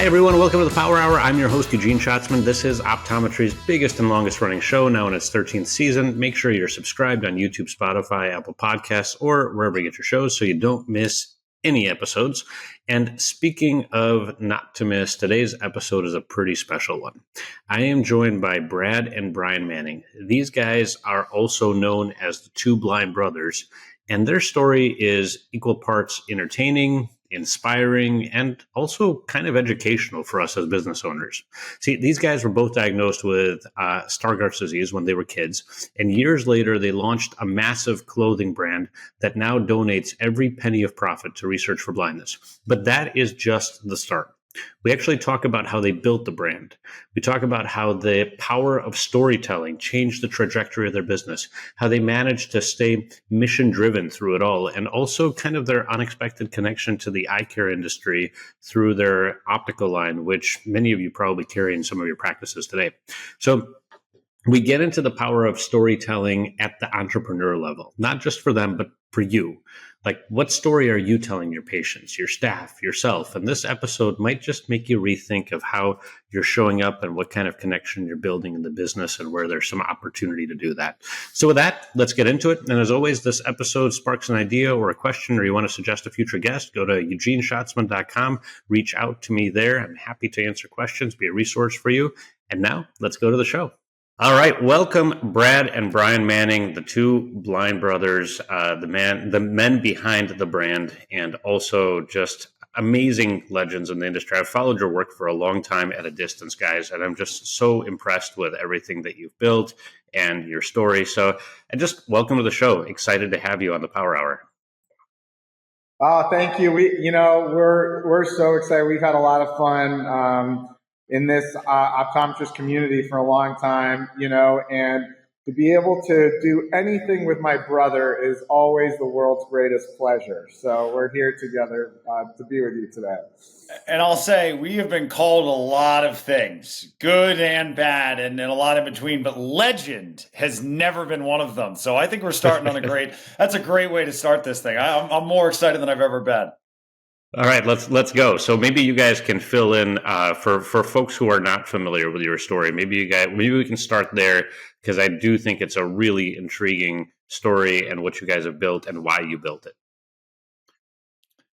Hi, everyone. Welcome to the Power Hour. I'm your host, Eugene Shatsman. This is Optometry's biggest and longest running show, now in its 13th season. Make sure you're subscribed on YouTube, Spotify, Apple Podcasts, or wherever you get your shows so you don't miss any episodes. And speaking of not to miss, today's episode is a pretty special one. I am joined by Brad and Brian Manning. These guys are also known as the two blind brothers, and their story is equal parts entertaining, inspiring, and also kind of educational for us as business owners. See, these guys were both diagnosed with Stargardt's disease when they were kids, and years later, they launched a massive clothing brand that now donates every penny of profit to research for blindness. But that is just the start. We actually talk about how they built the brand. We talk about how the power of storytelling changed the trajectory of their business, how they managed to stay mission driven through it all, and also kind of their unexpected connection to the eye care industry through their optical line, which many of you probably carry in some of your practices today. So we get into the power of storytelling at the entrepreneur level, not just for them, but for you. Like, what story are you telling your patients, your staff, yourself? And this episode might just make you rethink of how you're showing up and what kind of connection you're building in the business and where there's some opportunity to do that. So with that, let's get into it. And as always, this episode sparks an idea or a question, or you want to suggest a future guest, go to eugeneshatsman.com, reach out to me there. I'm happy to answer questions, be a resource for you. And now let's go to the show. All right, welcome Brad and Brian Manning, the two blind brothers, the men behind the brand, and also just amazing legends in the industry. I've followed your work for a long time at a distance, guys, and I'm just so impressed with everything that you've built and your story. So, and just welcome to the show. Excited to have you on the Power Hour. Oh, thank you. We're so excited. We've had a lot of fun in this optometrist community for a long time, and to be able to do anything with my brother is always the world's greatest pleasure. So we're here together to be with you today. And I'll say we have been called a lot of things, good and bad, and a lot in between, but legend has never been one of them. So I think we're starting on that's a great way to start this thing. I'm more excited than I've ever been. All right, let's go. So maybe you guys can fill in for folks who are not familiar with your story. Maybe we can start there, because I do think it's a really intriguing story and what you guys have built and why you built it.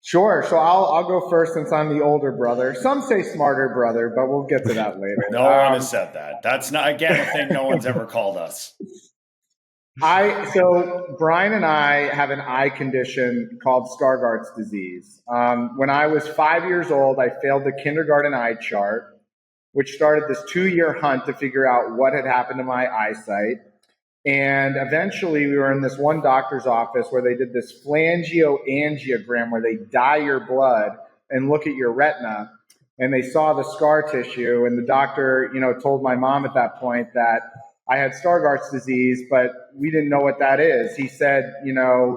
Sure. So I'll go first since I'm the older brother. Some say smarter brother, but we'll get to that later. No one has said that. That's not, again, a thing no one's ever called us. So Brian and I have an eye condition called Stargardt's disease. When I was 5 years old, I failed the kindergarten eye chart, which started this 2-year hunt to figure out what had happened to my eyesight. And eventually we were in this one doctor's office where they did this phalangioangiogram where they dye your blood and look at your retina. And they saw the scar tissue. And the doctor, told my mom at that point that I had Stargardt's disease, but we didn't know what that is. He said,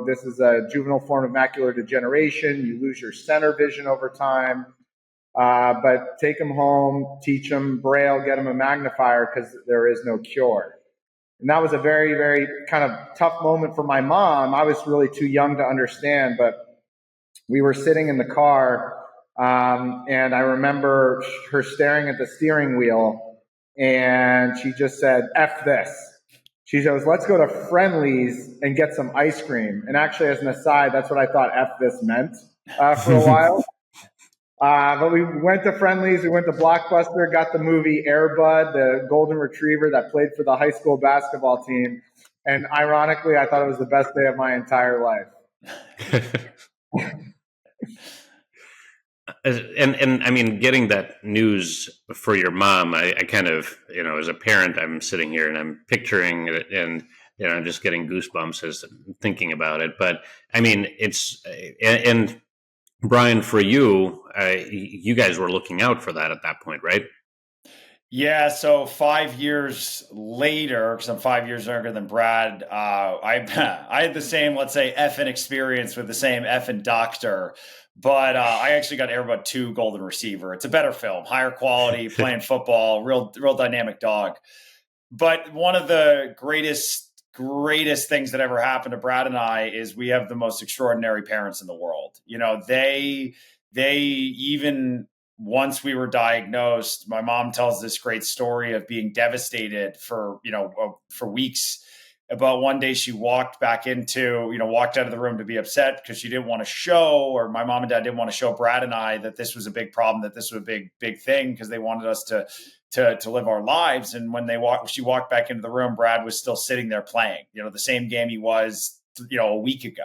this is a juvenile form of macular degeneration. You lose your center vision over time. But take him home, teach him Braille, get him a magnifier, because there is no cure. And that was a very, very kind of tough moment for my mom. I was really too young to understand, but we were sitting in the car, and I remember her staring at the steering wheel, and she just said, F this. She goes, let's go to Friendly's and get some ice cream. And actually, as an aside, that's what I thought F this meant for a while. But we went to Friendly's, we went to Blockbuster, got the movie Air Bud, the golden retriever that played for the high school basketball team. And ironically, I thought it was the best day of my entire life. And I mean, getting that news for your mom, I kind of, as a parent, I'm sitting here and I'm picturing it, and I'm just getting goosebumps as thinking about it. But I mean, and Brian, for you, you guys were looking out for that at that point, right? Yeah, so 5 years later, because I'm 5 years younger than Brad, I had the same, let's say, effing experience with the same effing doctor. But I actually got Air Bud 2 Golden Receiver. It's a better film, higher quality, playing football, real dynamic dog. But one of the greatest things that ever happened to Brad and I is we have the most extraordinary parents in the world. They even once we were diagnosed, my mom tells this great story of being devastated for weeks. About one day she walked out of the room to be upset because she didn't want to show, or my mom and dad didn't want to show Brad and I that this was a big problem, that this was a big thing, because they wanted us to live our lives. And when she walked back into the room, Brad was still sitting there playing, the same game he was, a week ago.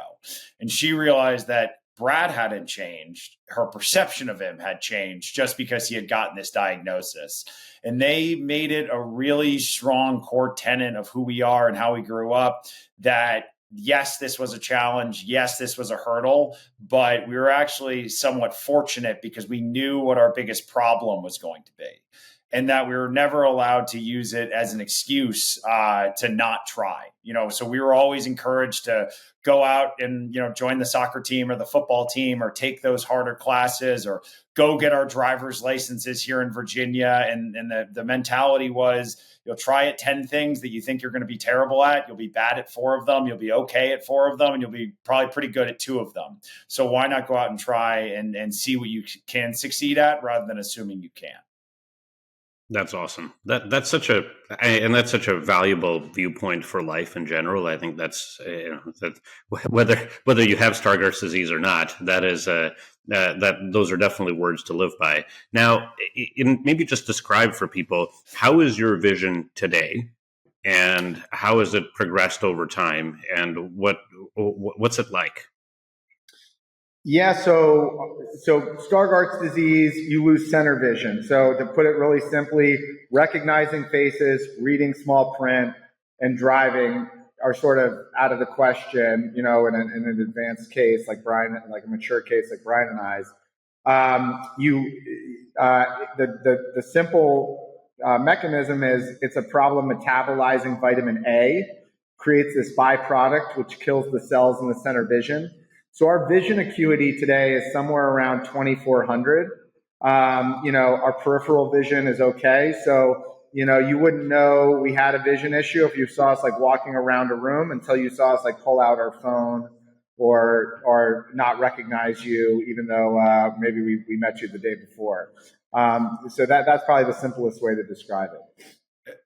And she realized that Brad hadn't changed. Her perception of him had changed just because he had gotten this diagnosis. And they made it a really strong core tenet of who we are and how we grew up, that yes, this was a challenge. Yes, this was a hurdle, but we were actually somewhat fortunate because we knew what our biggest problem was going to be, and that we were never allowed to use it as an excuse to not try. So we were always encouraged to go out and, join the soccer team or the football team, or take those harder classes, or go get our driver's licenses here in Virginia. And the mentality was, you'll try at 10 things that you think you're going to be terrible at. You'll be bad at 4 of them. You'll be okay at 4 of them, and you'll be probably pretty good at 2 of them. So why not go out and try and see what you can succeed at, rather than assuming you can't? That's awesome. That's such a valuable viewpoint for life in general. I think that's that whether you have Stargardt's disease or not, that is that those are definitely words to live by. Now, maybe just describe for people, how is your vision today, and how has it progressed over time, and what's it like? Yeah, so Stargardt's disease, you lose center vision. So to put it really simply, recognizing faces, reading small print, and driving are sort of out of the question, in an advanced case like Brian, like a mature case like Brian and I's. The simple mechanism is, it's a problem metabolizing vitamin A, creates this byproduct which kills the cells in the center vision. So our vision acuity today is somewhere around 2400. Our peripheral vision is okay. So, you wouldn't know we had a vision issue if you saw us like walking around a room, until you saw us like pull out our phone or not recognize you, even though maybe we met you the day before. So that's probably the simplest way to describe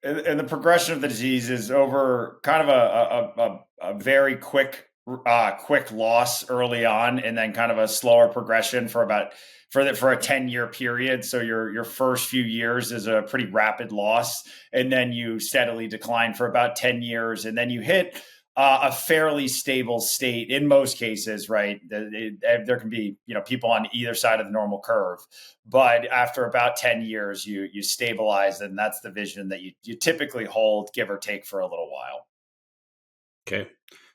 it. And the progression of the disease is over kind of a very quick loss early on, and then kind of a slower progression for a 10-year period. So your first few years is a pretty rapid loss, and then you steadily decline for about 10 years, and then you hit a fairly stable state in most cases, right? There can be people on either side of the normal curve, but after about 10 years, you stabilize, and that's the vision that you typically hold, give or take, for a little while. Okay.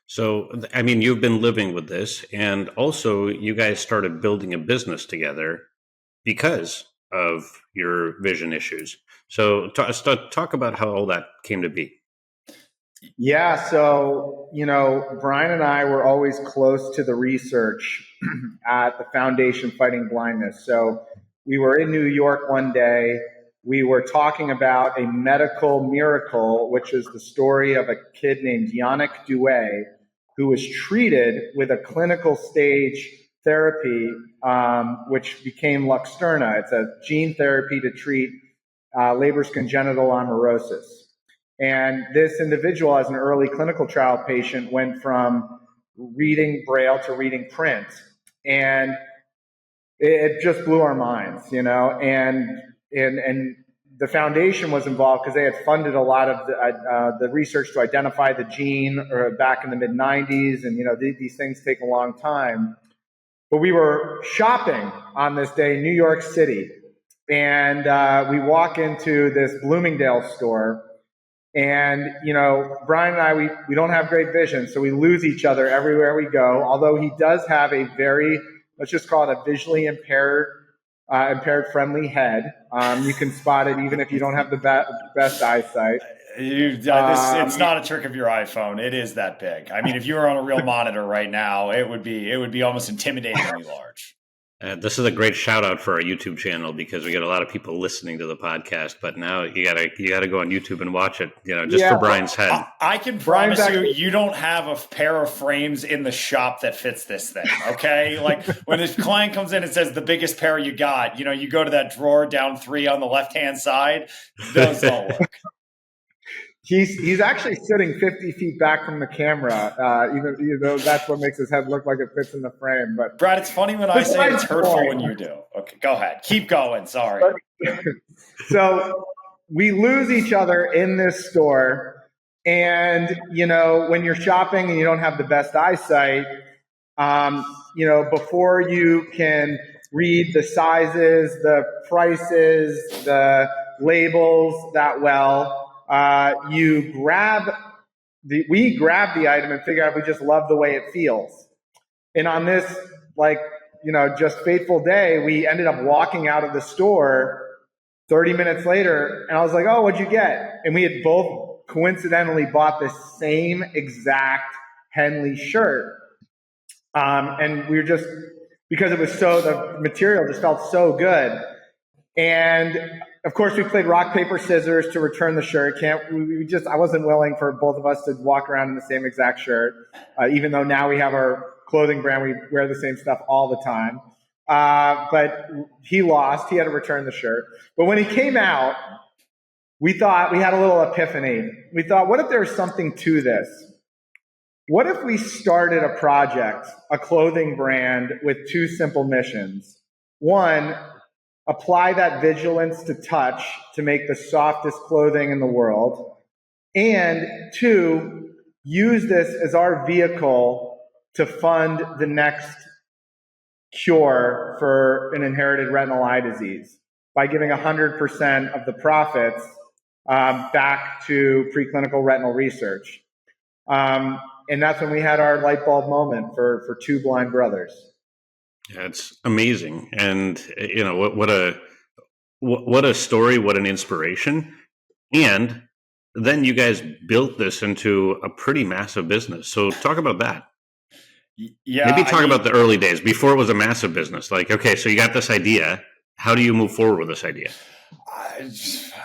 So, I mean, you've been living with this, and also you guys started building a business together because of your vision issues. So talk about how all that came to be. Yeah, so, Brian and I were always close to the research at the Foundation Fighting Blindness. So we were in New York one day. We were talking about a medical miracle, which is the story of a kid named Yannick Douay, who was treated with a clinical stage therapy, which became Luxturna. It's a gene therapy to treat Leber's congenital amaurosis. And this individual, as an early clinical trial patient, went from reading Braille to reading print. And it just blew our minds, and the foundation was involved because they had funded a lot of the research to identify the gene back in the mid-90s. And, these things take a long time. But we were shopping on this day in New York City. And we walk into this Bloomingdale's store. And, Brian and I, we don't have great vision, so we lose each other everywhere we go. Although he does have a very, let's just call it a visually impaired friendly head. You can spot it even if you don't have the best eyesight. It's not a trick of your iPhone. It is that big. I mean, if you were on a real monitor right now, it would be almost intimidatingly large. This is a great shout out for our YouTube channel because we get a lot of people listening to the podcast. But now you gotta go on YouTube and watch it. Just for Brian's head. I can promise you don't have a pair of frames in the shop that fits this thing. Okay, like when this client comes in and says the biggest pair you got, you go to that drawer down 3 on the left hand side. Those don't work. He's actually sitting 50 feet back from the camera, even though that's what makes his head look like it fits in the frame. But Brad, it's funny when I say it's hurtful when you do. Okay, go ahead. Keep going. Sorry. So we lose each other in this store. And, when you're shopping and you don't have the best eyesight, before you can read the sizes, the prices, the labels that well, we grab the item and figure out if we just love the way it feels. And on this, just fateful day, we ended up walking out of the store 30 minutes later, and I was like, oh, what'd you get? And we had both coincidentally bought the same exact Henley shirt. And we were just, because it was the material just felt so good. And of course, we played rock, paper, scissors to return the shirt. I wasn't willing for both of us to walk around in the same exact shirt, even though now we have our clothing brand. We wear the same stuff all the time. But he lost. He had to return the shirt. But when he came out, we thought, we had a little epiphany. We thought, what if there's something to this? What if we started a project, a clothing brand with 2 simple missions? 1, apply that vigilance to touch to make the softest clothing in the world. And 2, use this as our vehicle to fund the next cure for an inherited retinal eye disease by giving 100% of the profits back to preclinical retinal research. And that's when we had our light bulb moment for 2 blind brothers. Yeah, it's amazing. And what a story, what an inspiration. And then you guys built this into a pretty massive business. So talk about that. Yeah. Maybe talk about the early days before it was a massive business. Okay, so you got this idea. How do you move forward with this idea?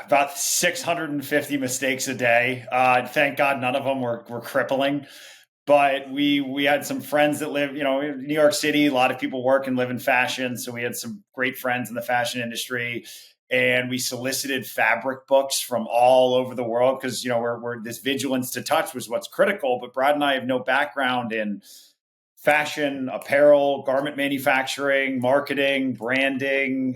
About 650 mistakes a day. Thank God none of them were crippling. But we had some friends that live, in New York City. A lot of people work and live in fashion. So we had some great friends in the fashion industry. And we solicited fabric books from all over the world because, we're this vigilance to touch was what's critical. But Brad and I have no background in fashion, apparel, garment manufacturing, marketing, branding,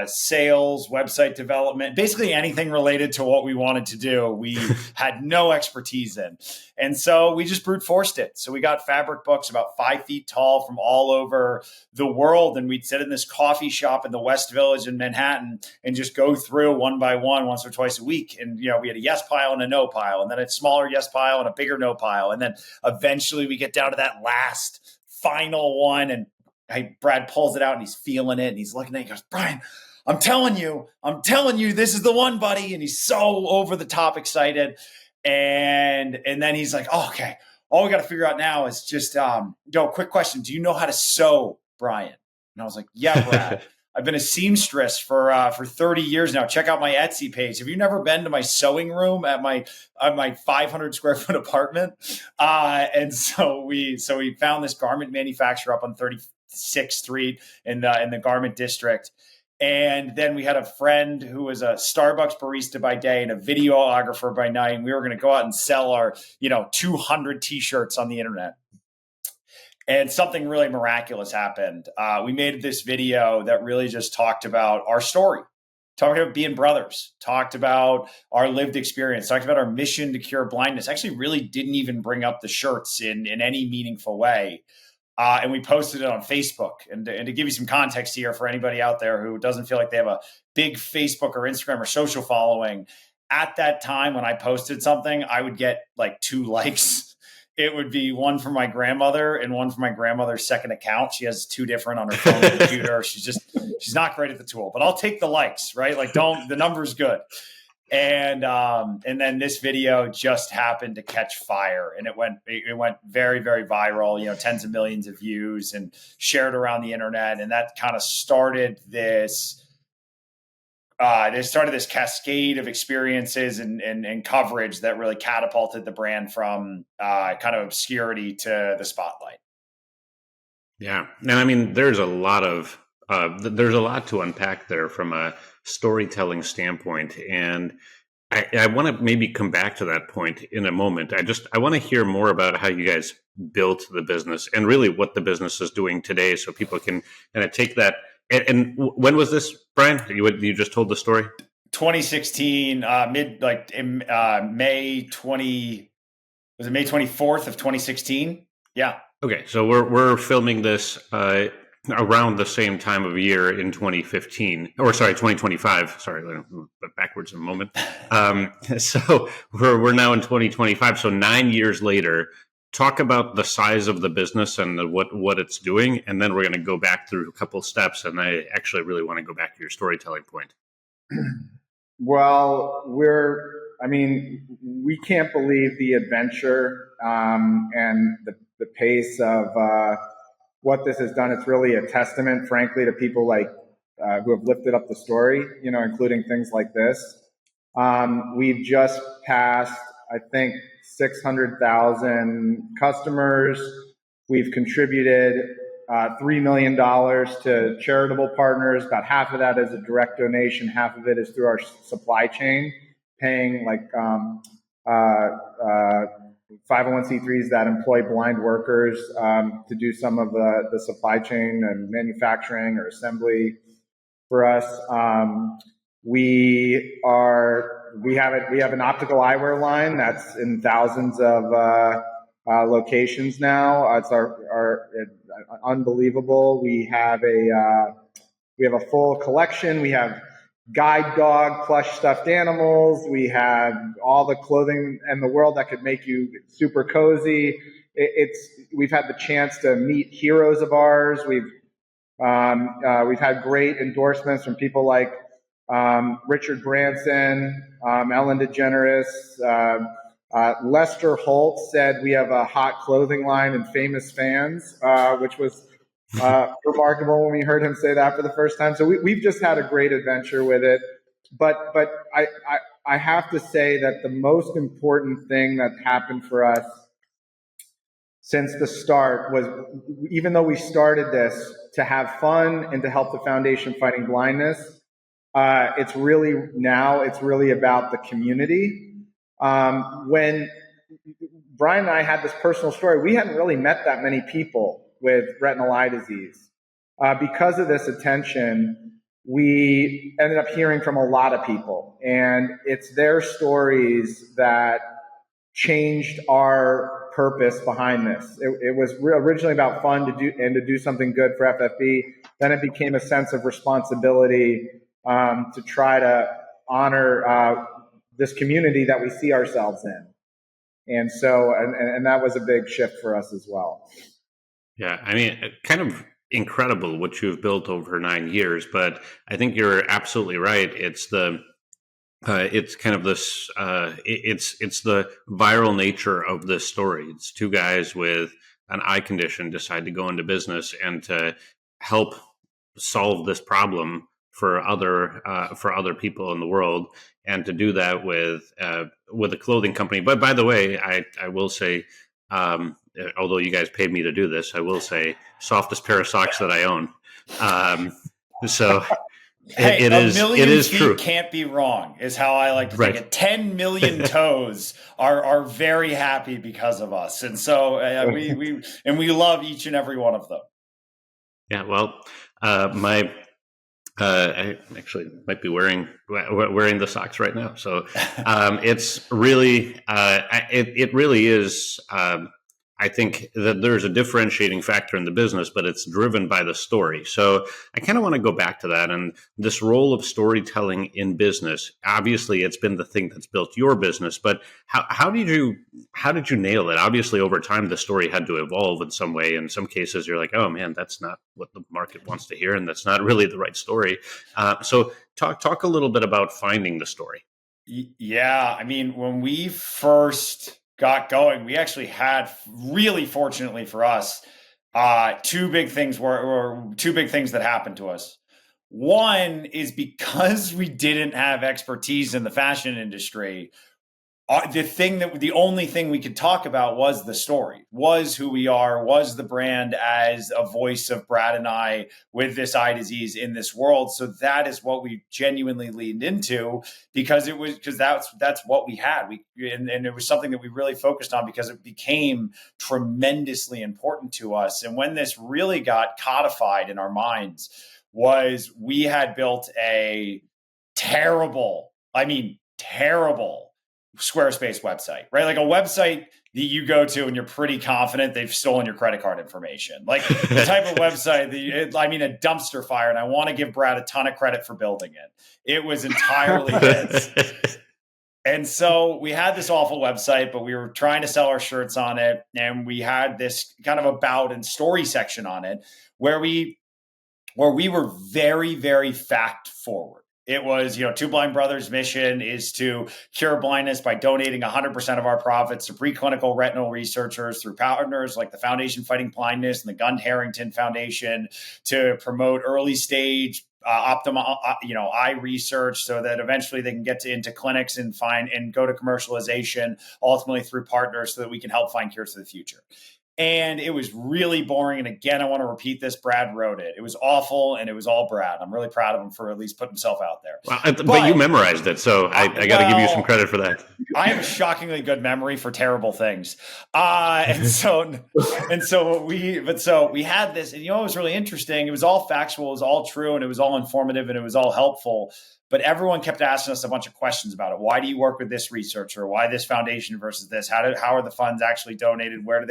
sales, website development, basically anything related to what we wanted to do, we had no expertise in. And so we just brute forced it. So we got fabric books about 5 feet tall from all over the world. And we'd sit in this coffee shop in the West Village in Manhattan and just go through one by one, once or twice a week. And, we had a yes pile and a no pile, and then a smaller yes pile and a bigger no pile. And then eventually we get down to that last final one, and Brad pulls it out and he's feeling it and he's looking at it. He goes, Brian, I'm telling you, this is the one, buddy. And he's so over the top excited. And then he's like, oh, okay, all we got to figure out now is just, quick question. Do you know how to sew, Brian? And I was like, yeah, Brad. I've been a seamstress for 30 years now. Check out my Etsy page. Have you never been to my sewing room at my 500 square foot apartment? And so we found this garment manufacturer up on 36th Street in the garment district. And then we had a friend who was a Starbucks barista by day and a videographer by night. And we were going to go out and sell our 200 T-shirts on the internet. And something really miraculous happened. We made this video that really just talked about our story, talked about being brothers, talked about our lived experience, talked about our mission to cure blindness. Actually, really didn't even bring up the shirts in any meaningful way. And we posted it on Facebook. And to give you some context here for anybody out there who doesn't feel like they have a big Facebook or Instagram or social following, at that time when I posted something, I would get like 2 likes. It would be one from my grandmother and one from my grandmother's second account. She has 2 different on her phone and computer. She's not great at the tool, but I'll take the likes, right? Like the number's good. And then this video just happened to catch fire, and it went very, very viral, tens of millions of views and shared around the internet. And that kind of started this cascade of experiences and coverage that really catapulted the brand from kind of obscurity to the spotlight. Yeah. And I mean, there's a lot to unpack there from a storytelling standpoint. And I want to maybe come back to that point in a moment. I want to hear more about how you guys built the business and really what the business is doing today, so people can kind of take that. And when was this, Brian? You just told the story. 2016, May 24th of 2016? Yeah. Okay, so we're filming this around the same time of year in 2015, or sorry, 2025. Sorry, backwards in a moment. So we're now in 2025. So 9 years later. Talk about the size of the business and what it's doing, and then we're going to go back through a couple of steps. And I actually really want to go back to your storytelling point. Well, we can't believe the adventure and the pace of what this has done. It's really a testament, frankly, to people like who have lifted up the story, including things like this. We've just passed, I think, 600,000 customers. We've contributed $3 million to charitable partners. About half of that is a direct donation. Half of it is through our supply chain, paying 501c3s that employ blind workers to do some of the supply chain and manufacturing or assembly for us. We have an optical eyewear line that's in thousands of locations now. It's unbelievable. We have a full collection. We have guide dog, plush stuffed animals. We have all the clothing in the world that could make you super cozy. We've had the chance to meet heroes of ours. We've had great endorsements from people like Richard Branson, Ellen DeGeneres, Lester Holt said we have a hot clothing line and famous fans, which was remarkable when we heard him say that for the first time. So we've just had a great adventure with it. But I have to say that the most important thing that happened for us since the start was, even though we started this to have fun and to help the foundation fighting blindness, it's really about the community. When Brian and I had this personal story, we hadn't really met that many people with retinal eye disease. Because of this attention, we ended up hearing from a lot of people, and it's their stories that changed our purpose behind this. It was originally about fun to do something good for FFB. Then it became a sense of responsibility to try to honor this community that we see ourselves in. And so, and that was a big shift for us as well. Yeah, I mean, kind of incredible what you've built over 9 years, but I think you're absolutely right. It's kind of this, it's the viral nature of this story. It's two guys with an eye condition decide to go into business and to help solve this problem for other people in the world, and to do that with a clothing company. But by the way, I will say, although you guys paid me to do this, I will say softest pair of socks that I own. So hey, it is feet true. Can't be wrong is how I like to think it. 10 million toes are very happy because of us. And so we love each and every one of them. Yeah. Well, I actually might be wearing the socks right now. So it's really, it really is. I think that there's a differentiating factor in the business, but it's driven by the story. So I kind of want to go back to that and this role of storytelling in business. Obviously, it's been the thing that's built your business, but how did you nail it? Obviously, over time, the story had to evolve in some way. In some cases, you're like, oh man, that's not what the market wants to hear, and that's not really the right story. So talk a little bit about finding the story. Yeah, I mean, when we first got going, we actually had, really fortunately for us, two big things that happened to us. One is because we didn't have expertise in the fashion industry, the only thing we could talk about was the story, was who we are, was the brand as a voice of Brad and I with this eye disease in this world. So that is what we genuinely leaned into, because that's what we had. And it was something that we really focused on because it became tremendously important to us. And when this really got codified in our minds, was we had built a terrible, Squarespace website, right? Like a website that you go to and you're pretty confident they've stolen your credit card information. Like the type of website a dumpster fire. And I want to give Brad a ton of credit for building it. It was entirely his. And so we had this awful website, but we were trying to sell our shirts on it. And we had this kind of about and story section on it where we were very, very fact forward. It was, Two Blind Brothers' mission is to cure blindness by donating 100% of our profits to preclinical retinal researchers through partners like the Foundation Fighting Blindness and the Gun Harrington Foundation, to promote early stage eye research so that eventually they can get into clinics and go to commercialization, ultimately through partners, so that we can help find cures for the future. And it was really boring. And again, I want to repeat this. Brad wrote it. It was awful, and it was all Brad. I'm really proud of him for at least putting himself out there. Well, but you memorized it, so I got to give you some credit for that. I have a shockingly good memory for terrible things. So we had this, and it was really interesting. It was all factual, it was all true, and it was all informative, and it was all helpful. But everyone kept asking us a bunch of questions about it. Why do you work with this researcher? Why this foundation versus this? How are the funds actually donated? Where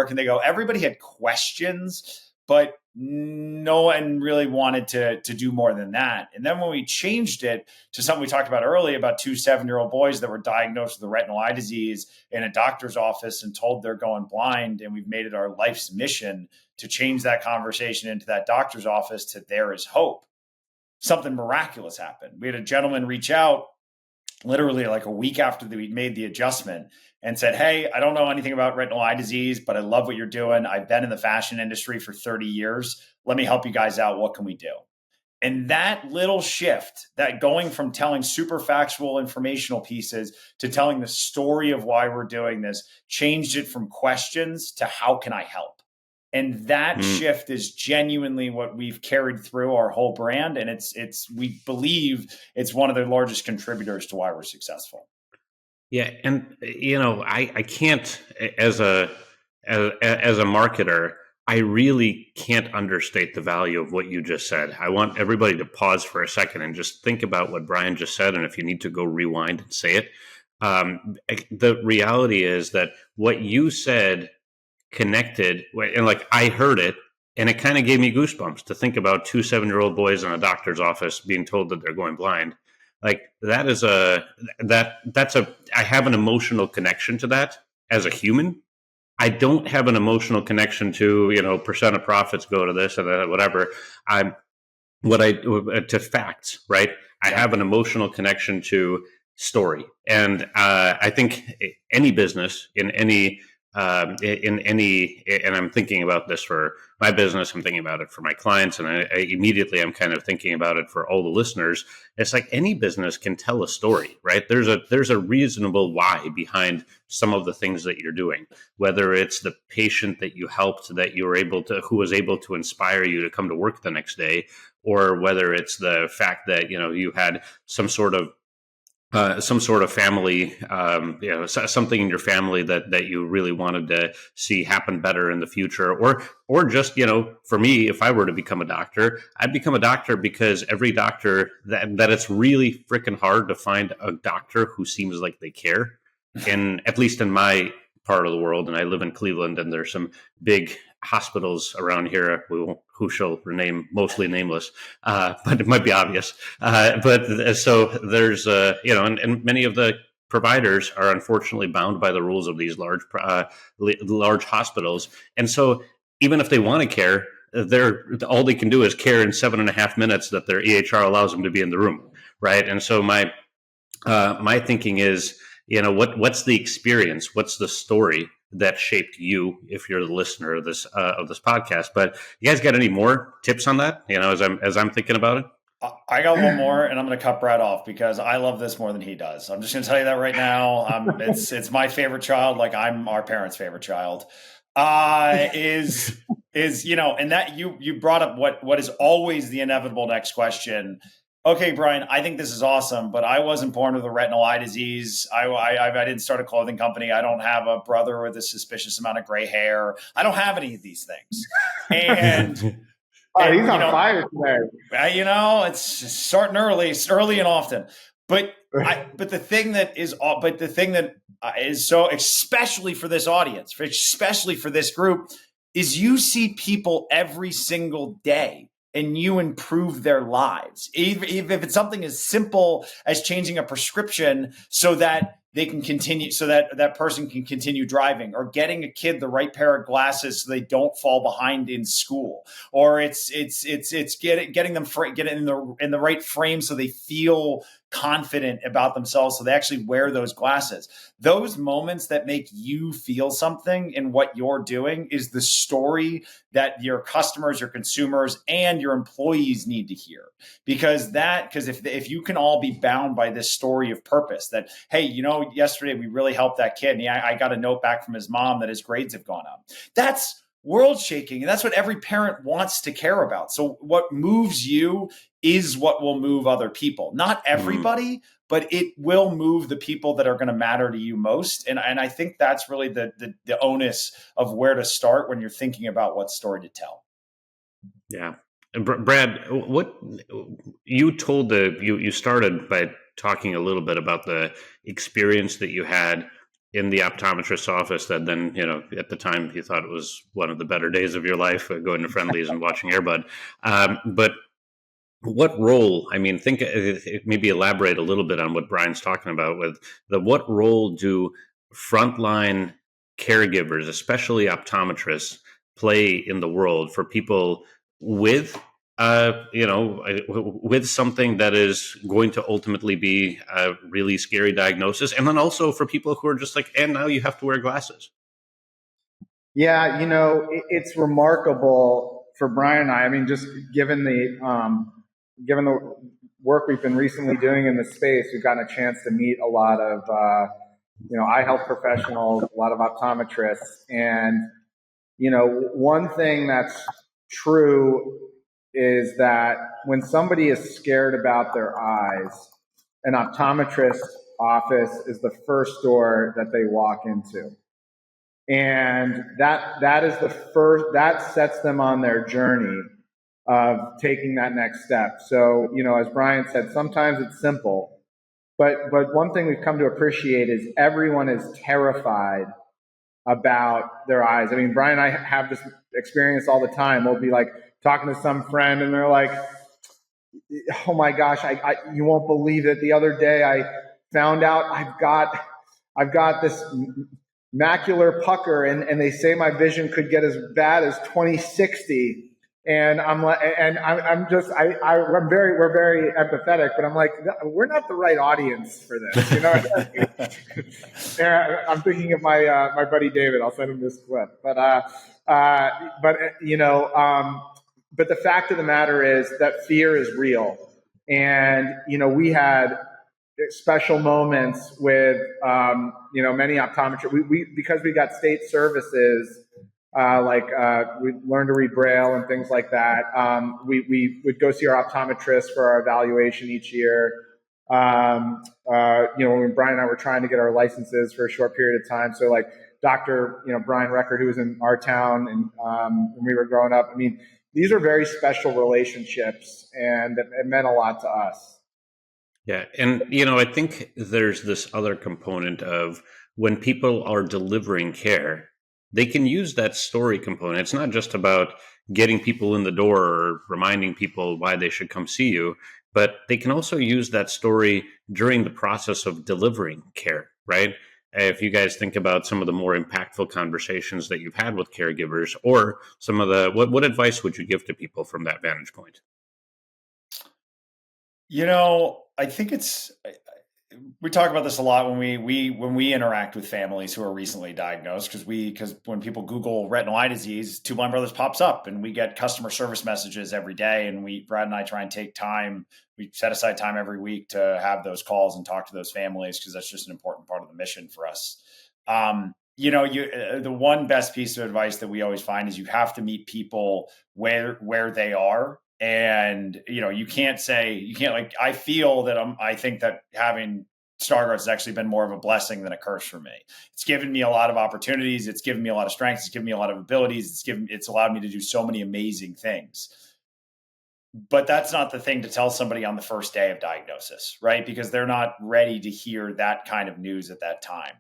can they go? Everybody had questions, but no one really wanted to do more than that. And then when we changed it to something we talked about earlier, about 2 7-year-old boys that were diagnosed with a retinal eye disease in a doctor's office and told they're going blind, and we've made it our life's mission to change that conversation into that doctor's office to there is hope. Something miraculous happened. We had a gentleman reach out literally like a week after we made the adjustment and said, "Hey, I don't know anything about retinal eye disease, but I love what you're doing. I've been in the fashion industry for 30 years. Let me help you guys out. What can we do?" And that little shift, that going from telling super factual informational pieces to telling the story of why we're doing this, changed it from questions to how can I help? And that shift is genuinely what we've carried through our whole brand. And we believe it's one of the largest contributors to why we're successful. Yeah. And, I can't, as a marketer, I really can't understate the value of what you just said. I want everybody to pause for a second and just think about what Brian just said. And if you need to go rewind and say it, the reality is that what you said connected, and like I heard it, and it kind of gave me goosebumps to think about 2 7-year-old boys in a doctor's office being told that they're going blind. Like I have an emotional connection to that as a human. I don't have an emotional connection to, percent of profits go to this and whatever. To facts, right? I have an emotional connection to story. And I think any business and I'm thinking about this for my business, I'm thinking about it for my clients, and I immediately I'm kind of thinking about it for all the listeners. It's like any business can tell a story, right? There's a reasonable why behind some of the things that you're doing, whether it's the patient that you helped who was able to inspire you to come to work the next day, or whether it's the fact that, you had some sort of family, something in your family that you really wanted to see happen better in the future, or just, for me, if I were to become a doctor, I'd become a doctor because every doctor that it's really freaking hard to find a doctor who seems like they care. And at least in my part of the world, and I live in Cleveland, and there's some big hospitals around here who shall remain mostly nameless, but it might be obvious. So there's, and many of the providers are unfortunately bound by the rules of these large hospitals. And so even if they want to care, all they can do is care in 7.5 minutes that their EHR allows them to be in the room, right? And so my My thinking is, what's the experience? What's the story that shaped you? If you're the listener of this podcast, but you guys got any more tips on that? As I'm thinking about it. I got one more, and I'm going to cut Brad off because I love this more than he does. I'm just going to tell you that right now. It's my favorite child, like I'm our parents' favorite child. Is and that you brought up what is always the inevitable next question. Okay, Brian, I think this is awesome, but I wasn't born with a retinal eye disease. I didn't start a clothing company. I don't have a brother with a suspicious amount of gray hair. I don't have any of these things, and. Oh, he's on fire today. It's starting early. It's early and often. But the thing that is so, especially for this audience, especially for this group, is you see people every single day and you improve their lives. Even if it's something as simple as changing a prescription so that they can continue, so that person can continue driving, or getting a kid the right pair of glasses so they don't fall behind in school, or it's getting them in the right frame so they feel confident about themselves, so they actually wear those glasses. Those moments that make you feel something in what you're doing is the story that your customers, your consumers, and your employees need to hear. Because if you can all be bound by this story of purpose, that, hey, yesterday we really helped that kid, and I got a note back from his mom that his grades have gone up. That's world shaking. And that's what every parent wants to care about. So what moves you is what will move other people. Not everybody, but it will move the people that are going to matter to you most. And I think that's really the onus of where to start when you're thinking about what story to tell. Yeah. And Brad, what you started by talking a little bit about the experience that you had in the optometrist's office, that then, at the time you thought it was one of the better days of your life, going to Friendlies and watching Airbud. But what role, maybe elaborate a little bit on what Brian's talking about with what role do frontline caregivers, especially optometrists, play in the world for people with with something that is going to ultimately be a really scary diagnosis, and then also for people who are just like, and now you have to wear glasses. Yeah, it's remarkable for Brian and I. Just given the work we've been recently doing in the space, we've gotten a chance to meet a lot of eye health professionals, a lot of optometrists, and one thing that's true is that when somebody is scared about their eyes, an optometrist's office is the first door that they walk into. And that is that sets them on their journey of taking that next step. So, as Brian said, sometimes it's simple, but one thing we've come to appreciate is everyone is terrified about their eyes. Brian and I have this experience all the time. We'll be like talking to some friend and they're like, oh my gosh, you won't believe it. The other day I found out I've got this macular pucker and they say my vision could get as bad as 20/60. And I'm like, we're very empathetic, but I'm like, we're not the right audience for this. I'm thinking of my buddy David. I'll send him this clip. But the fact of the matter is that fear is real, and we had special moments with many optometrists. We because we got state services. We learned to read Braille and things like that. We would go see our optometrist for our evaluation each year. When Brian and I were trying to get our licenses for a short period of time. So like Dr. Brian Record, who was in our town and when we were growing up. These are very special relationships, and it meant a lot to us. Yeah. And, I think there's this other component of when people are delivering care, they can use that story component. It's not just about getting people in the door or reminding people why they should come see you, but they can also use that story during the process of delivering care, right? If you guys think about some of the more impactful conversations that you've had with caregivers, or some of what advice would you give to people from that vantage point? I think we talk about this a lot when we interact with families who are recently diagnosed, because when people Google retinal eye disease, Two Blind Brothers pops up, and we get customer service messages every day. And Brad and I try and take time. We set aside time every week to have those calls and talk to those families, because that's just an important part of the mission for us. The one best piece of advice that we always find is you have to meet people where they are. And, you can't like, I feel that I think that having Stargardt has actually been more of a blessing than a curse for me. It's given me a lot of opportunities. It's given me a lot of strengths. It's given me a lot of abilities. It's allowed me to do so many amazing things. But that's not the thing to tell somebody on the first day of diagnosis, right? Because they're not ready to hear that kind of news at that time.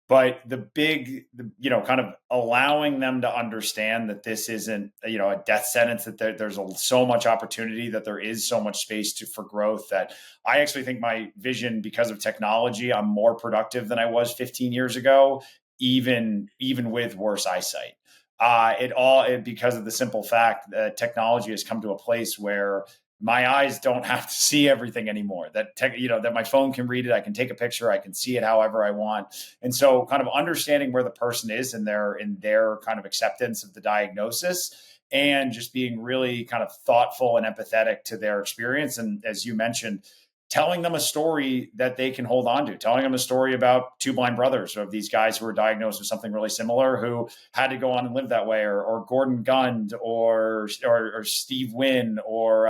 But kind of allowing them to understand that this isn't, a death sentence, that there's so much opportunity, that there is so much space for growth, that I actually think my vision, because of technology, I'm more productive than I was 15 years ago, even with worse eyesight. Because of the simple fact that technology has come to a place where my eyes don't have to see everything anymore. That my phone can read it. I can take a picture. I can see it however I want. And so, kind of understanding where the person is in their kind of acceptance of the diagnosis, and just being really kind of thoughtful and empathetic to their experience. And as you mentioned, telling them a story that they can hold on to, telling them a story about two blind brothers, of these guys who were diagnosed with something really similar, who had to go on and live that way, or Gordon Gund, or Steve Wynn, or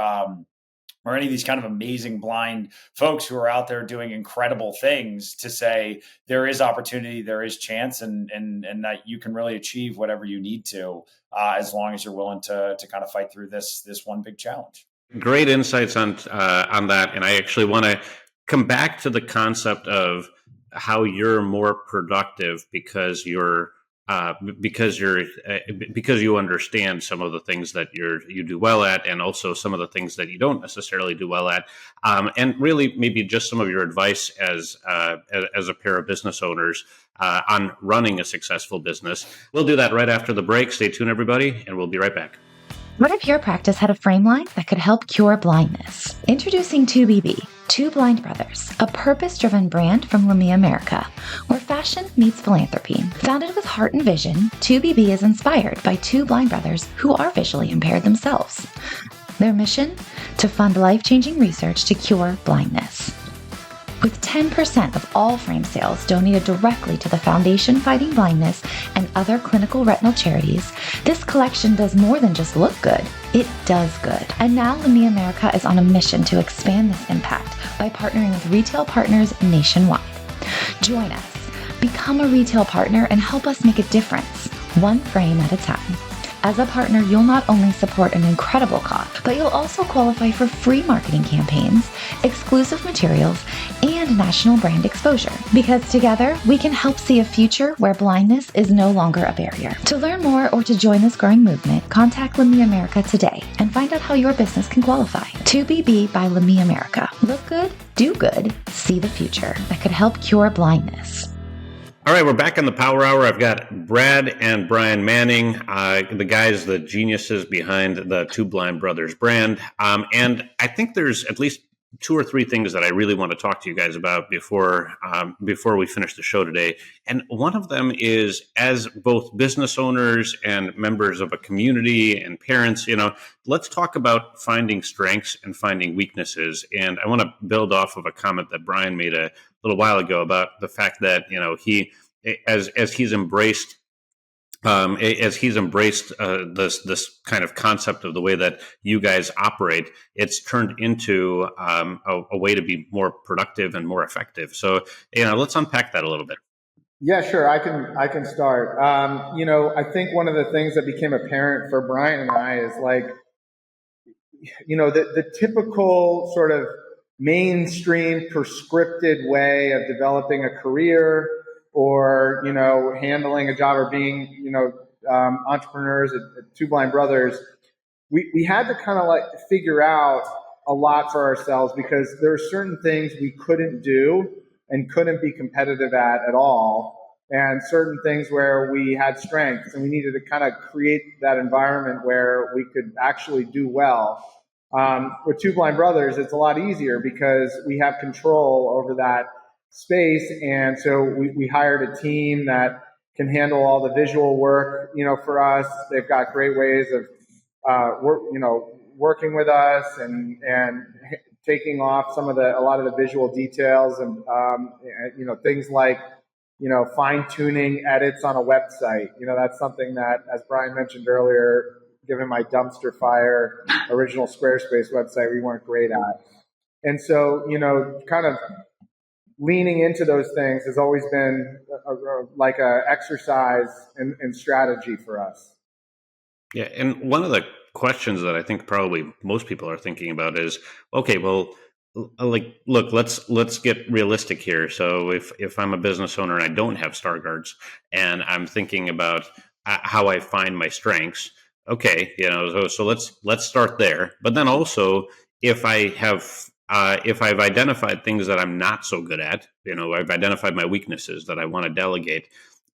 any of these kind of amazing blind folks who are out there doing incredible things, to say there is opportunity, there is chance, and that you can really achieve whatever you need to, as long as you're willing to kind of fight through this one big challenge. Great insights on that, and I actually want to come back to the concept of how you're more productive because you understand some of the things that you do well at, and also some of the things that you don't necessarily do well at, and really maybe just some of your advice as a pair of business owners on running a successful business. We'll do that right after the break. Stay tuned, everybody, and we'll be right back. What if your practice had a frame line that could help cure blindness? Introducing 2BB, Two Blind Brothers, a purpose-driven brand from Lumia America, where fashion meets philanthropy. Founded with heart and vision, 2BB is inspired by two blind brothers who are visually impaired themselves. Their mission? To fund life-changing research to cure blindness. With 10% of all frame sales donated directly to the Foundation Fighting Blindness and other clinical retinal charities, this collection does more than just look good. It does good. And now Lumia America is on a mission to expand this impact by partnering with retail partners nationwide. Join us. Become a retail partner and help us make a difference, one frame at a time. As a partner, you'll not only support an incredible cause, but you'll also qualify for free marketing campaigns, exclusive materials, and national brand exposure. Because together, we can help see a future where blindness is no longer a barrier. To learn more or to join this growing movement, contact Lumia America today and find out how your business can qualify. 2BB by Lumia America. Look good, do good, see the future that could help cure blindness. All right, we're back on the Power Hour. I've got Brad and Brian Manning, the guys, the geniuses behind the Two Blind Brothers brand. And I think there's at least two or three things that I really want to talk to you guys about before we finish the show today. And one of them is, as both business owners and members of a community and parents, let's talk about finding strengths and finding weaknesses. And I want to build off of a comment that Brian made a little while ago about the fact that, he, as he's embraced this kind of concept of the way that you guys operate, it's turned into a way to be more productive and more effective. So, let's unpack that a little bit. Yeah, sure. I can start. I think one of the things that became apparent for Brian and I is the typical sort of mainstream prescripted way of developing a career, or handling a job, or being entrepreneurs at Two Blind Brothers. We had to kind of figure out a lot for ourselves, because there are certain things we couldn't do and couldn't be competitive at all, and certain things where we had strengths, and we needed to kind of create that environment where we could actually do well. With Two Blind Brothers, it's a lot easier because we have control over that space. And so we hired a team that can handle all the visual work, for us. They've got great ways of, working with us and taking off a lot of the visual details and, things like, fine tuning edits on a website. That's something that, as Brian mentioned earlier, given my dumpster fire original Squarespace website, we weren't great at. And so, kind of leaning into those things has always been like a exercise in strategy for us. Yeah, and one of the questions that I think probably most people are thinking about is, okay, well, like, look, let's get realistic here. So if I'm a business owner and I don't have star guards, and I'm thinking about how I find my strengths, okay, so let's start there. But then also, if I've identified things that I'm not so good at, I've identified my weaknesses that I want to delegate.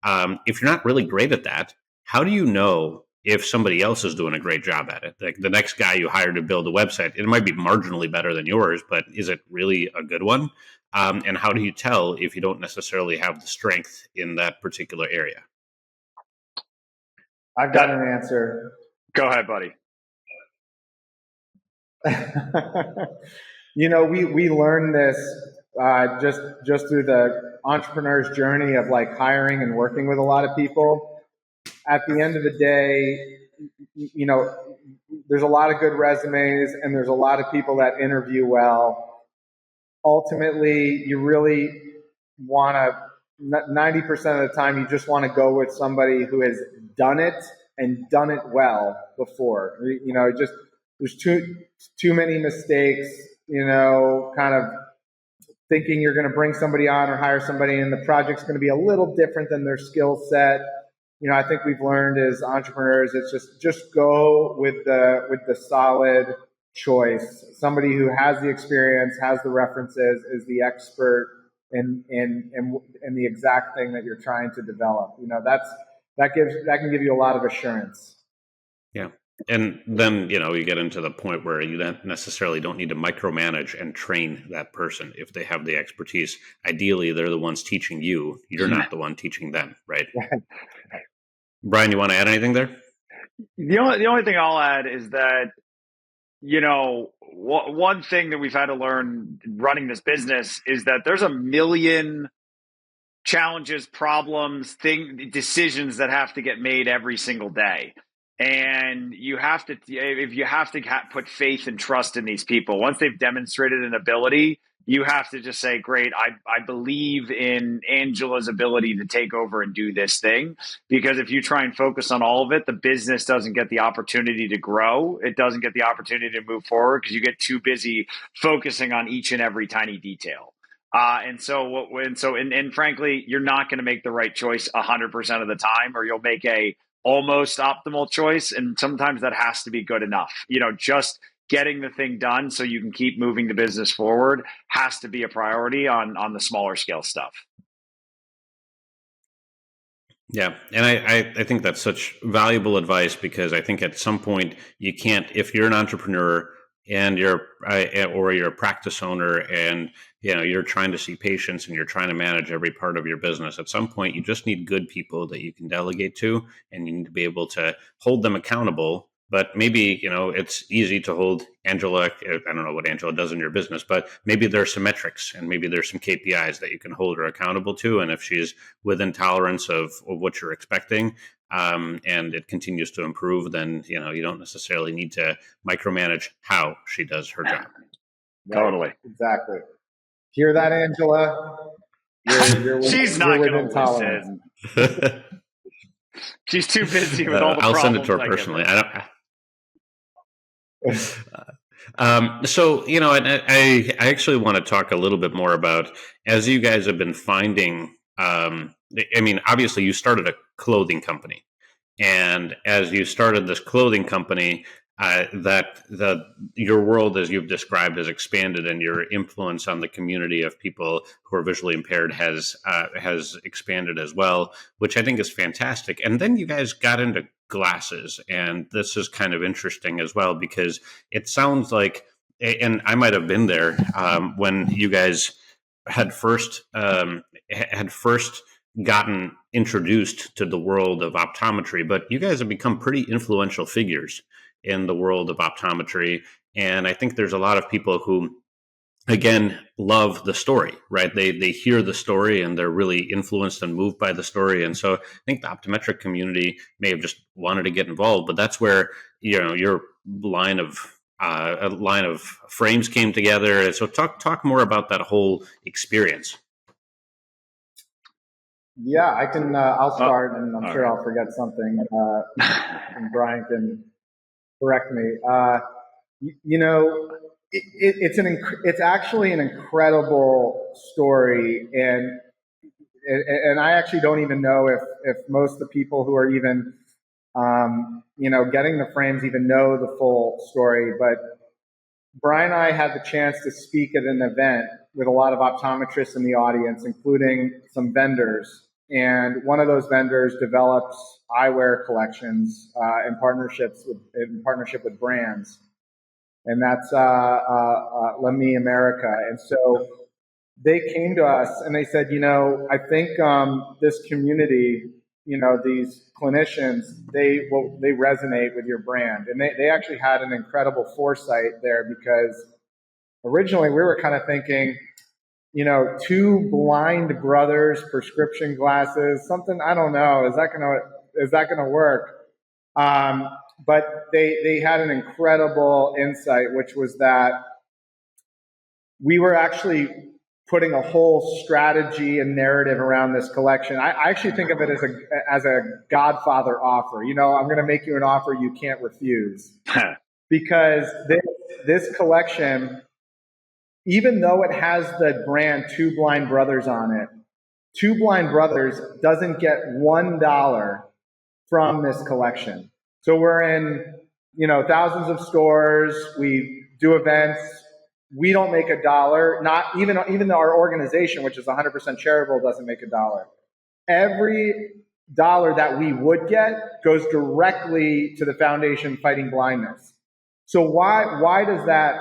If you're not really great at that, how do you know if somebody else is doing a great job at it? Like the next guy you hire to build a website, it might be marginally better than yours, but is it really a good one? And how do you tell if you don't necessarily have the strength in that particular area? I've got an answer. Go ahead, buddy. We learned this just through the entrepreneur's journey of like hiring and working with a lot of people. At the end of the day, there's a lot of good resumes and there's a lot of people that interview well. Ultimately, you really want to, 90% of the time, you just want to go with somebody who has done it and done it well before. There's too many mistakes, kind of thinking you're going to bring somebody on or hire somebody and the project's going to be a little different than their skill set. I think we've learned as entrepreneurs, it's just go with the solid choice. Somebody who has the experience, has the references, is the expert in the exact thing that you're trying to develop. That can give you a lot of assurance. Yeah. And then, you get into the point where you don't necessarily don't need to micromanage and train that person if they have the expertise. Ideally, they're the ones teaching you. You're not the one teaching them, right? Brian, you want to add anything there? The only thing I'll add is that, one thing that we've had to learn running this business is that there's a million challenges, problems, decisions that have to get made every single day. And you have to put faith and trust in these people. Once they've demonstrated an ability, you have to just say, great, I believe in Angela's ability to take over and do this thing. Because if you try and focus on all of it, the business doesn't get the opportunity to grow. It doesn't get the opportunity to move forward because you get too busy focusing on each and every tiny detail. And frankly, you're not going to make the right choice 100% of the time, or you'll make a almost optimal choice. And sometimes that has to be good enough. Just getting the thing done so you can keep moving the business forward has to be a priority on the smaller scale stuff. Yeah. And I think that's such valuable advice, because I think at some point you can't, if you're an entrepreneur and you're a practice owner and you're trying to see patients and you're trying to manage every part of your business, at some point you just need good people that you can delegate to, and you need to be able to hold them accountable. But maybe, it's easy to hold Angela. I don't know what Angela does in your business, but maybe there's some metrics and maybe there's some KPIs that you can hold her accountable to. And if she's within tolerance of what you're expecting, and it continues to improve, then, you don't necessarily need to micromanage how she does her job. Right. Totally. Exactly. Hear that, Angela? She's not going to listen. She's too busy with all the I'll problems. Send it to her personally. So, and I actually want to talk a little bit more about, as you guys have been finding, obviously you started a clothing company, and as you started this clothing company, your world, as you've described, has expanded, and your influence on the community of people who are visually impaired has expanded as well, which I think is fantastic. And then you guys got into glasses, and this is kind of interesting as well, because it sounds like, and I might have been there when you guys had first gotten introduced to the world of optometry, but you guys have become pretty influential figures in the world of optometry. And I think there's a lot of people who, again, love the story, right? They hear the story and they're really influenced and moved by the story. And so I think the optometric community may have just wanted to get involved, but that's where, your line of a line of frames came together. And so talk more about that whole experience. Yeah, I can. I'll start, and I'm sure I'll forget something, and Brian can correct me. It's actually an incredible story, and I actually don't even know if most of the people who are even getting the frames even know the full story. But Brian and I had the chance to speak at an event with a lot of optometrists in the audience, including some vendors. And one of those vendors develops eyewear collections in partnership with brands, and that's Lamy America. And so they came to us and they said, I think this community, these clinicians, they resonate with your brand. And they actually had an incredible foresight there, because originally we were kind of thinking, two blind brothers, prescription glasses, something, I don't know, is that gonna work? But they had an incredible insight, which was that we were actually putting a whole strategy and narrative around this collection. I actually think of it as a Godfather offer. I'm going to make you an offer you can't refuse, because this collection, even though it has the brand Two Blind Brothers on it, Two Blind Brothers doesn't get $1 from this collection. So we're in, thousands of stores. We do events. We don't make $1. Not even though our organization, which is 100% charitable, doesn't make $1. Every dollar that we would get goes directly to the foundation fighting blindness. So why is that,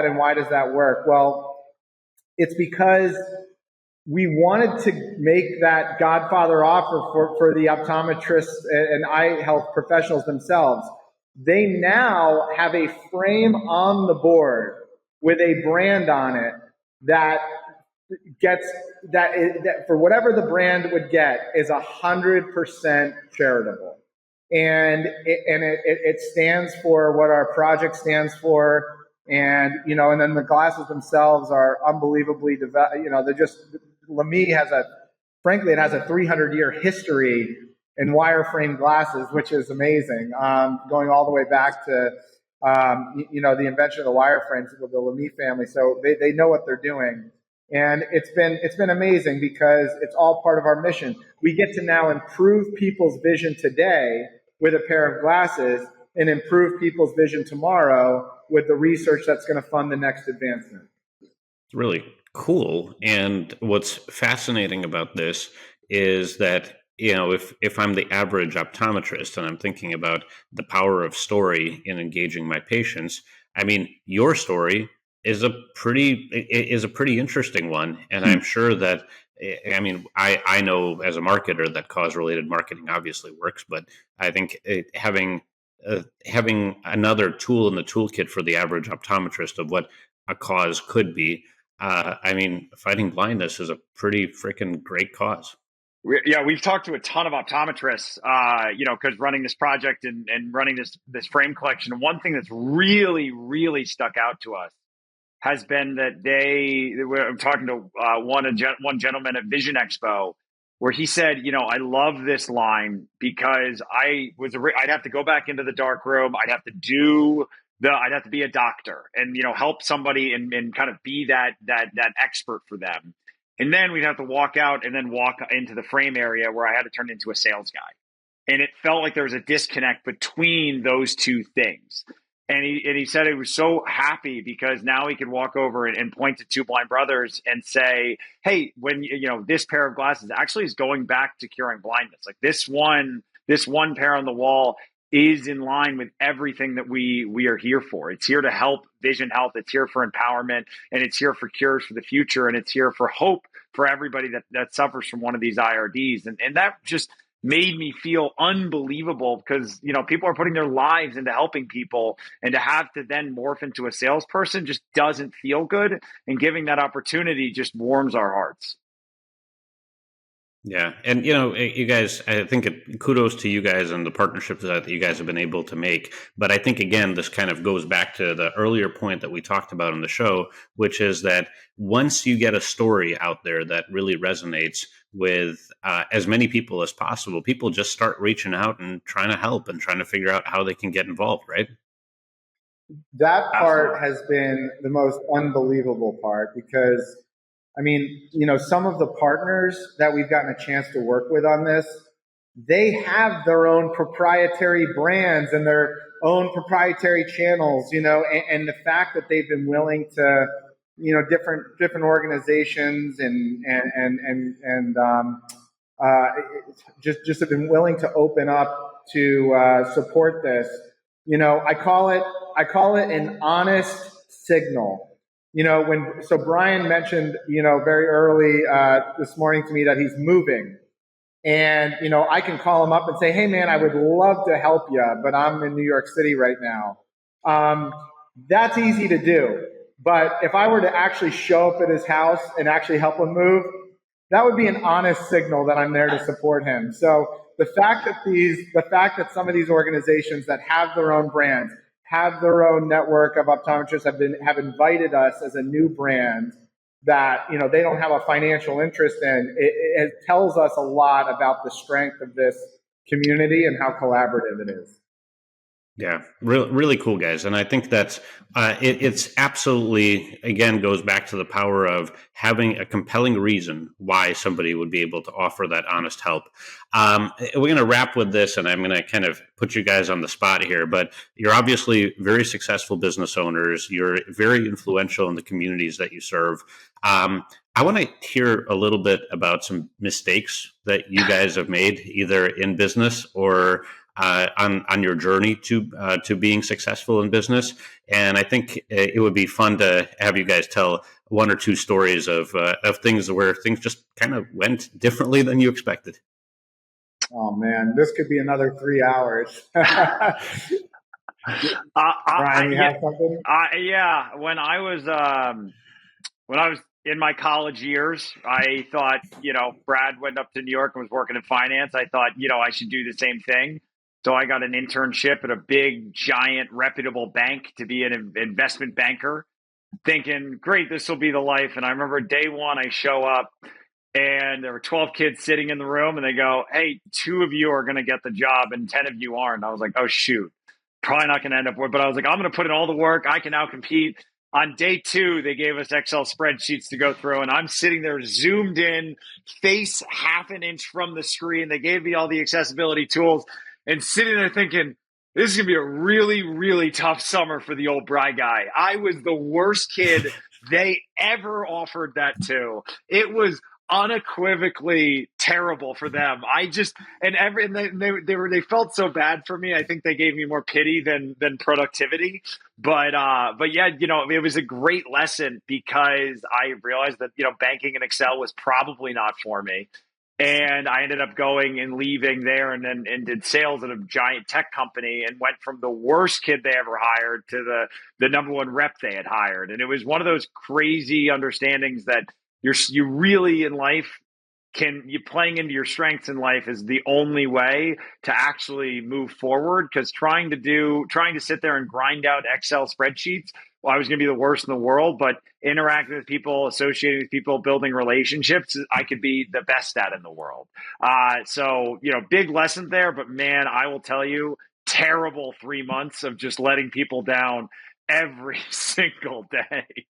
and why does that work? Well, it's because we wanted to make that Godfather offer for the optometrists and eye health professionals themselves. They now have a frame on the board with a brand on it that gets that for whatever the brand would get is 100% charitable, and it stands for what our project stands for. And and then the glasses themselves are unbelievably they're just, Lamy has it has a 300-year history in wireframe glasses, which is amazing, going all the way back to the invention of the wireframes with the Lamy family. So they know what they're doing, and it's been amazing, because it's all part of our mission. We get to now improve people's vision today with a pair of glasses, and improve people's vision tomorrow with the research that's going to fund the next advancement. It's really cool. And what's fascinating about this is that, if I'm the average optometrist and I'm thinking about the power of story in engaging my patients, I mean, your story is a pretty interesting one. And I'm sure that, I know as a marketer that cause-related marketing obviously works, but I think having another tool in the toolkit for the average optometrist of what a cause could be. Fighting blindness is a pretty freaking great cause. We've talked to a ton of optometrists, because running this project and running this frame collection. One thing that's really, really stuck out to us has been that I'm talking to one gentleman at Vision Expo, where he said, I love this line because I'd have to go back into the dark room. I'd have to be a doctor and, help somebody and kind of be that expert for them. And then we'd have to walk out and then walk into the frame area where I had to turn into a sales guy. And it felt like there was a disconnect between those two things. And he said he was so happy because now he could walk over and point to Two Blind Brothers and say, hey, when this pair of glasses actually is going back to curing blindness. Like this one pair on the wall is in line with everything that we are here for. It's here to help vision health. It's here for empowerment, and it's here for cures for the future. And it's here for hope for everybody that suffers from one of these IRDs. And that just made me feel unbelievable because, people are putting their lives into helping people, and to have to then morph into a salesperson just doesn't feel good. And giving that opportunity just warms our hearts. Yeah. And, you guys, I think kudos to you guys and the partnerships that you guys have been able to make. But I think, again, this kind of goes back to the earlier point that we talked about in the show, which is that once you get a story out there that really resonates with as many people as possible, people just start reaching out and trying to help and trying to figure out how they can get involved, right? That part has been the most unbelievable part because, some of the partners that we've gotten a chance to work with on this, they have their own proprietary brands and their own proprietary channels, and the fact that they've been willing to, different organizations and just have been willing to open up to support this. I call it an honest signal. So Brian mentioned, very early this morning to me that he's moving. And, I can call him up and say, hey, man, I would love to help you, but I'm in New York City right now. That's easy to do. But if I were to actually show up at his house and actually help him move, that would be an honest signal that I'm there to support him. So the fact that some of these organizations that have their own brands, have their own network of optometrists have invited us as a new brand that they don't have a financial interest in, it tells us a lot about the strength of this community and how collaborative it is. Yeah, really cool, guys. And I think that's it's absolutely, again, goes back to the power of having a compelling reason why somebody would be able to offer that honest help. We're going to wrap with this, and I'm going to kind of put you guys on the spot here, but you're obviously very successful business owners. You're very influential in the communities that you serve. I want to hear a little bit about some mistakes that you guys have made, either in business or on your journey to being successful in business. And I think it would be fun to have you guys tell one or two stories of things where things just kind of went differently than you expected. Oh man, this could be another 3 hours. Brian, you have something? Yeah. When I was in my college years, I thought, Brad went up to New York and was working in finance. I thought, I should do the same thing. So I got an internship at a big, giant, reputable bank to be an investment banker, thinking, great, this will be the life. And I remember day one, I show up and there were 12 kids sitting in the room and they go, hey, 2 of you are going to get the job and 10 of you aren't. I was like, oh, shoot, probably not going to end up with, but I was like, I'm going to put in all the work. I can now compete. On day 2, they gave us Excel spreadsheets to go through, and I'm sitting there zoomed in, face half an inch from the screen. They gave me all the accessibility tools, and sitting there thinking, this is going to be a really, really tough summer for the old Bry guy. I was the worst kid they ever offered that to. It was unequivocally terrible for them. They felt so bad for me. I think they gave me more pity than productivity. But yeah, it was a great lesson because I realized that, banking and Excel was probably not for me. And I ended up going and leaving there and did sales at a giant tech company and went from the worst kid they ever hired to the number one rep they had hired. And it was one of those crazy understandings that you really in life you playing into your strengths in life is the only way to actually move forward. Because trying to sit there and grind out Excel spreadsheets, well, I was going to be the worst in the world, but interacting with people, associating with people, building relationships, I could be the best at in the world. So, big lesson there, but man, I will tell you, terrible 3 months of just letting people down every single day.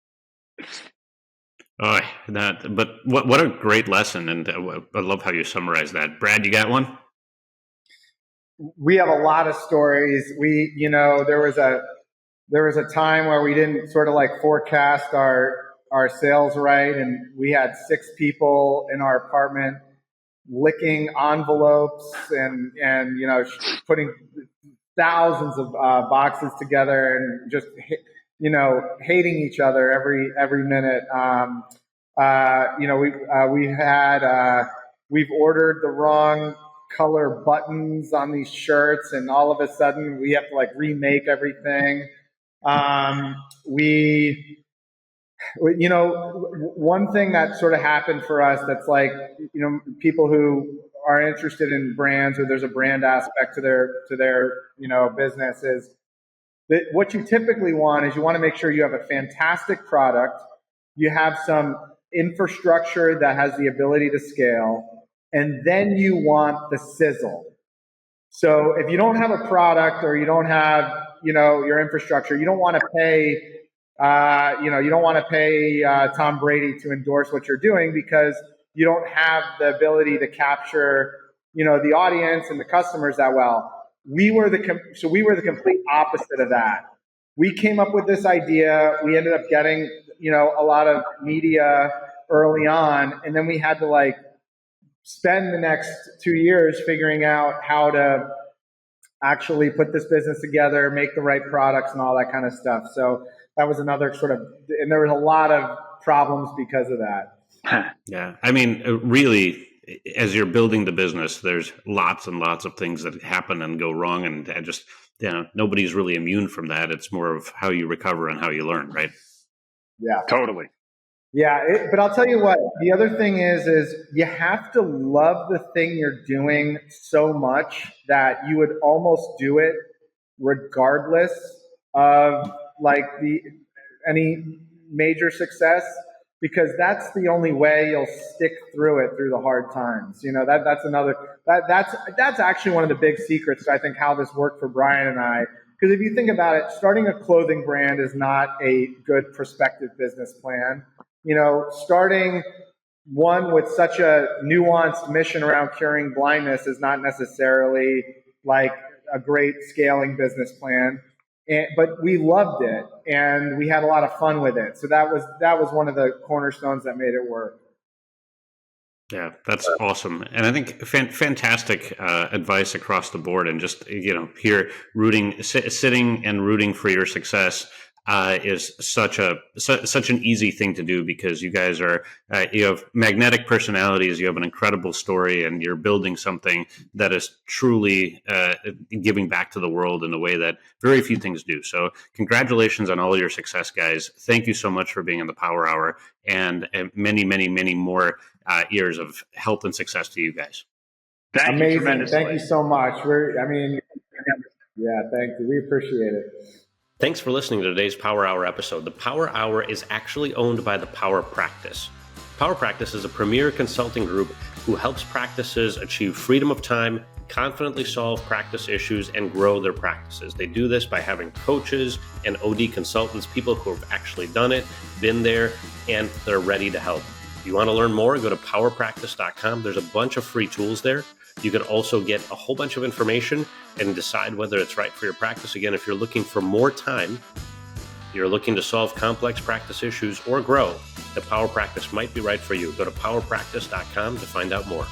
Oh, but what a great lesson. And I love how you summarize that. Brad, you got one? We have a lot of stories. There was a time where we didn't sort of like forecast our sales right. And we had 6 people in our apartment licking envelopes and putting thousands of boxes together and just, hating each other every minute. We've ordered the wrong color buttons on these shirts, and all of a sudden we have to like remake everything. One thing that sort of happened for us that's like, people who are interested in brands, or there's a brand aspect to their business, is that what you typically want is you want to make sure you have a fantastic product, you have some infrastructure that has the ability to scale, and then you want the sizzle. So if you don't have a product, or you don't have, your infrastructure, you don't want to pay, Tom Brady to endorse what you're doing, because you don't have the ability to capture, the audience and the customers that well. We were the complete opposite of that. We came up with this idea. We ended up getting, a lot of media early on, and then we had to like spend the next 2 years figuring out how to actually put this business together, make the right products and all that kind of stuff. So that was another sort of, and there was a lot of problems because of that. Yeah. I mean, really, as you're building the business, there's lots and lots of things that happen and go wrong. And I just, nobody's really immune from that. It's more of how you recover and how you learn, right? Yeah, totally. Yeah, but I'll tell you what, the other thing is you have to love the thing you're doing so much that you would almost do it regardless of like any major success, because that's the only way you'll stick through it through the hard times. That's actually one of the big secrets to, I think, how this worked for Brian and I. Because if you think about it, starting a clothing brand is not a good prospective business plan. Starting one with such a nuanced mission around curing blindness is not necessarily like a great scaling business plan. But we loved it, and we had a lot of fun with it. So that was one of the cornerstones that made it work. Yeah, that's awesome. And I think fantastic advice across the board. And just, here sitting and rooting for your success is such an easy thing to do, because you guys are, you have magnetic personalities, you have an incredible story, and you're building something that is truly giving back to the world in a way that very few things do. So congratulations on all your success, guys. Thank you so much for being in the Power Hour, and many, many, many more years of health and success to you guys. Amazing. Thank you so much. Thank you. We appreciate it. Thanks for listening to today's Power Hour episode. The Power Hour is actually owned by the Power Practice. Power Practice is a premier consulting group who helps practices achieve freedom of time, confidently solve practice issues, and grow their practices. They do this by having coaches and OD consultants, people who have actually done it, been there, and they're ready to help. If you want to learn more, go to powerpractice.com. There's a bunch of free tools there. You can also get a whole bunch of information and decide whether it's right for your practice. Again, if you're looking for more time, you're looking to solve complex practice issues or grow, the Power Practice might be right for you. Go to powerpractice.com to find out more.